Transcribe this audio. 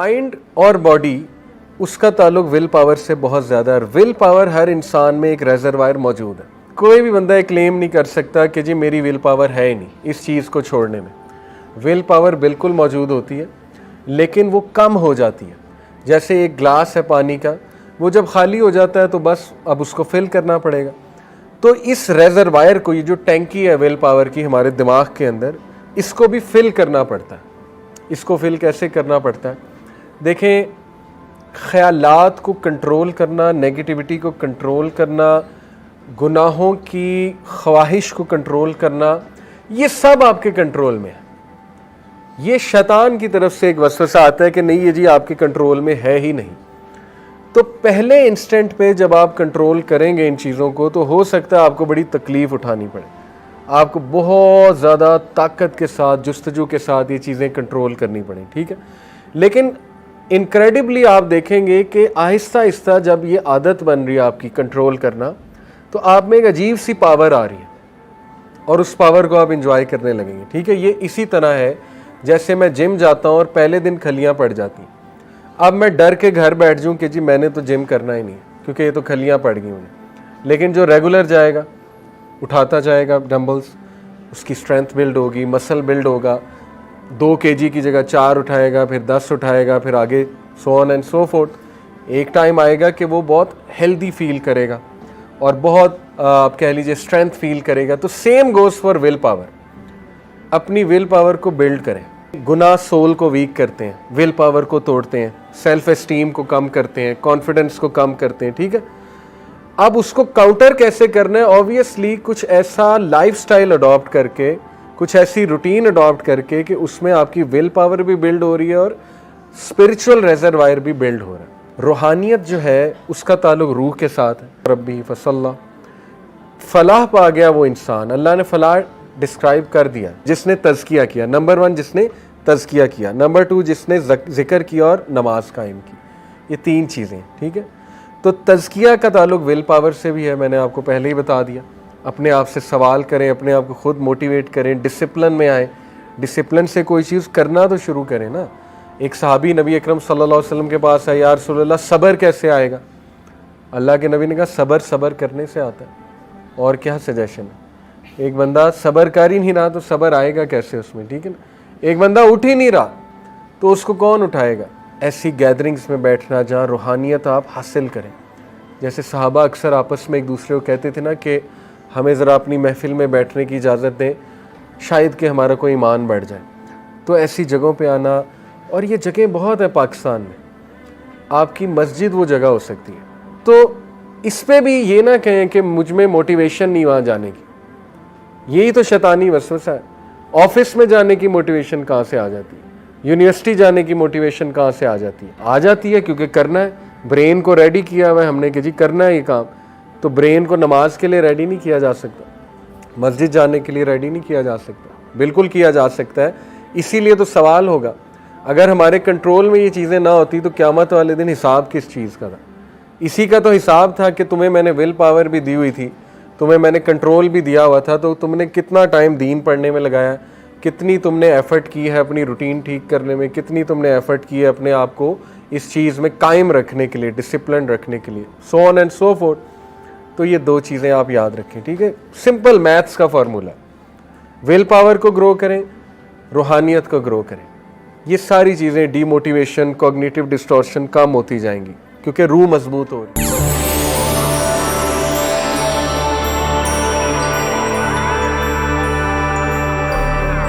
Mind اور body اس کا تعلق ول پاور سے بہت زیادہ ہے. ول پاور ہر انسان میں ایک ریزروائر موجود ہے. کوئی بھی بندہ کلیم نہیں کر سکتا کہ جی میری ول پاور ہے ہی نہیں اس چیز کو چھوڑنے میں. ول پاور بالکل موجود ہوتی ہے لیکن وہ کم ہو جاتی ہے. جیسے ایک گلاس ہے پانی کا, وہ جب خالی ہو جاتا ہے تو بس اب اس کو فل کرنا پڑے گا. تو اس ریزروائر کو, یہ جو ٹینکی ہے ول پاور کی ہمارے دماغ کے اندر, اس کو بھی فل کرنا پڑتا ہے. اس کو فل کیسے کرنا پڑتا ہے؟ دیکھیں, خیالات کو کنٹرول کرنا, نیگیٹیوٹی کو کنٹرول کرنا, گناہوں کی خواہش کو کنٹرول کرنا, یہ سب آپ کے کنٹرول میں ہے. یہ شیطان کی طرف سے ایک وسوسہ آتا ہے کہ نہیں یہ جی آپ کے کنٹرول میں ہے ہی نہیں. تو پہلے انسٹنٹ پہ جب آپ کنٹرول کریں گے ان چیزوں کو تو ہو سکتا ہے آپ کو بڑی تکلیف اٹھانی پڑے, آپ کو بہت زیادہ طاقت کے ساتھ, جستجو کے ساتھ یہ چیزیں کنٹرول کرنی پڑیں, ٹھیک ہے. لیکن انکریڈبلی آپ دیکھیں گے کہ آہستہ آہستہ جب یہ عادت بن رہی ہے آپ کی کنٹرول کرنا, تو آپ میں ایک عجیب سی پاور آ رہی ہے اور اس پاور کو آپ انجوائے کرنے لگیں گے, ٹھیک ہے. یہ اسی طرح ہے جیسے میں جم جاتا ہوں اور پہلے دن کھلیاں پڑ جاتی ہیں. اب میں ڈر کے گھر بیٹھ جاؤں کہ جی میں نے تو جم کرنا ہی نہیں کیونکہ یہ تو کھلیاں پڑ گئی انہیں. لیکن جو ریگولر جائے گا, اٹھاتا جائے گا ڈمبلز, اس کی اسٹرینتھ بلڈ ہوگی, مسل بلڈ ہوگا, 2 kg کی جگہ 4 اٹھائے گا, پھر 10 اٹھائے گا, پھر آگے سو آن اینڈ سو فورتھ. ایک ٹائم آئے گا کہ وہ بہت ہیلدی فیل کرے گا اور بہت آپ کہہ لیجیے اسٹرینتھ فیل کرے گا. تو same goes for will power. اپنی ول پاور کو بلڈ کریں. گناہ سول کو ویک کرتے ہیں, ول پاور کو توڑتے ہیں, سیلف اسٹیم کو کم کرتے ہیں, کانفیڈنس کو کم کرتے ہیں, ٹھیک ہے. اب اس کو کاؤنٹر کیسے کرنا ہے؟ آبویسلی کچھ ایسا لائف سٹائل اڈاپٹ کر کے, کچھ ایسی روٹین اڈاپٹ کر کے کہ اس میں آپ کی ول پاور بھی بلڈ ہو رہی ہے اور اسپرچول ریزروائر بھی بلڈ ہو رہا ہے. روحانیت جو ہے اس کا تعلق روح کے ساتھ ہے. ربی فصلی, فلاح پا گیا وہ انسان. اللہ نے فلاح ڈسکرائب کر دیا جس نے تزکیہ کیا. نمبر 1 جس نے تزکیہ کیا, نمبر 2 جس نے ذکر کیا اور نماز قائم کی. یہ 3 چیزیں, ٹھیک ہے. تو تزکیہ کا تعلق ول پاور سے بھی ہے, میں نے آپ کو پہلے ہی بتا دیا. اپنے آپ سے سوال کریں, اپنے آپ کو خود موٹیویٹ کریں, ڈسپلن میں آئیں. ڈسپلن سے کوئی چیز کرنا تو شروع کریں نا. ایک صحابی نبی اکرم صلی اللہ علیہ وسلم کے پاس آئے, یا رسول اللہ صبر کیسے آئے گا؟ اللہ کے نبی نے کہا صبر کرنے سے آتا ہے. اور کیا سجیشن ہے؟ ایک بندہ صبر کر ہی نہیں رہا تو صبر آئے گا کیسے اس میں, ٹھیک ہے نا. ایک بندہ اٹھ ہی نہیں رہا تو اس کو کون اٹھائے گا؟ ایسی گیدرنگز میں بیٹھنا جہاں روحانیت آپ حاصل کریں. جیسے صحابہ اکثر آپس میں ایک دوسرے کو کہتے تھے نا کہ ہمیں ذرا اپنی محفل میں بیٹھنے کی اجازت دیں, شاید کہ ہمارا کوئی ایمان بڑھ جائے. تو ایسی جگہوں پہ آنا, اور یہ جگہیں بہت ہیں پاکستان میں, آپ کی مسجد وہ جگہ ہو سکتی ہے. تو اس پہ بھی یہ نہ کہیں کہ مجھ میں موٹیویشن نہیں وہاں جانے کی. یہی تو شیطانی وسوسہ ہے. آفس میں جانے کی موٹیویشن کہاں سے آ جاتی ہے؟ یونیورسٹی جانے کی موٹیویشن کہاں سے آ جاتی ہے؟ آ جاتی ہے کیونکہ کرنا ہے. برین کو ریڈی کیا ہوا ہے ہم نے کہ جی کرنا ہے یہ کام. تو برین کو نماز کے لیے ریڈی نہیں کیا جا سکتا, مسجد جانے کے لیے ریڈی نہیں کیا جا سکتا. بالکل کیا جا سکتا ہے. اسی لیے تو سوال ہوگا, اگر ہمارے کنٹرول میں یہ چیزیں نہ ہوتی تو قیامت والے دن حساب کس چیز کا تھا؟ اسی کا تو حساب تھا کہ تمہیں میں نے ول پاور بھی دی ہوئی تھی, تمہیں میں نے کنٹرول بھی دیا ہوا تھا, تو تم نے کتنا ٹائم دین پڑھنے میں لگایا, کتنی تم نے ایفرٹ کی ہے اپنی روٹین ٹھیک کرنے میں, کتنی تم نے ایفرٹ کی ہے اپنے آپ کو اس چیز میں قائم رکھنے کے لیے, ڈسپلن رکھنے کے لیے, سو آن اینڈ سو فورتھ. تو یہ 2 چیزیں آپ یاد رکھیں, ٹھیک ہے. سمپل میتھس کا فارمولا, ول پاور کو گرو کریں, روحانیت کو گرو کریں. یہ ساری چیزیں ڈی موٹیویشن, کوگنیٹو ڈسٹورشن کم ہوتی جائیں گی کیونکہ روح مضبوط ہو رہی ہے.